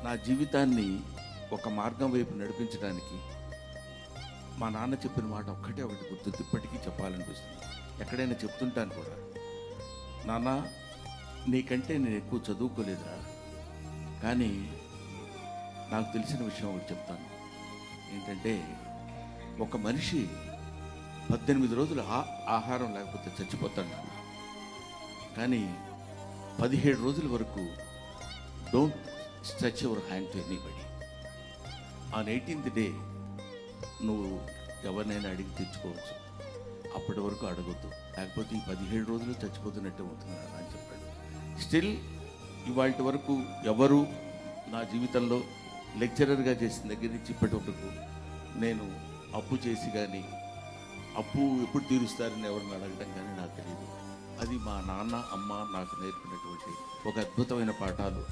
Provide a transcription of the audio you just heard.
నా జీవితాన్ని ఒక మార్గం వైపు నడిపించడానికి మా నాన్న చెప్పిన మాట ఒక్కటే ఒకటి గుర్తు ఇప్పటికీ చెప్పాలనిపిస్తుంది. ఎక్కడైనా చెప్తుంటాను కూడా, నాన్న నీకంటే నేను ఎక్కువ చదువుకోలేదురా, కానీ నాకు తెలిసిన విషయం ఒకటి చెప్తాను. ఏంటంటే ఒక మనిషి 18 రోజులు ఆహారం లేకపోతే చచ్చిపోతాడు నాన్న, కానీ 17 రోజుల వరకు don't stretch your hand to anybody. On 18th day నువ్వు ఎవరినైనా అడిగి తెచ్చుకోవచ్చు, అప్పటి వరకు అడగొద్దు, లేకపోతే ఈ 17 రోజులు చచ్చిపోతున్నట్టే అవుతుంది అని చెప్పాడు. స్టిల్ ఇవాళ వరకు ఎవరు నా జీవితంలో లెక్చరర్గా చేసిన దగ్గర నుంచి ఇప్పటి వరకు నేను అప్పు చేసి కానీ అప్పు ఎప్పుడు తీరుస్తారని ఎవరిని అడగడం కానీ నాకు తెలియదు. అది మా నాన్న అమ్మ నాకు నేర్పినటువంటి ఒక అద్భుతమైన పాఠాలు.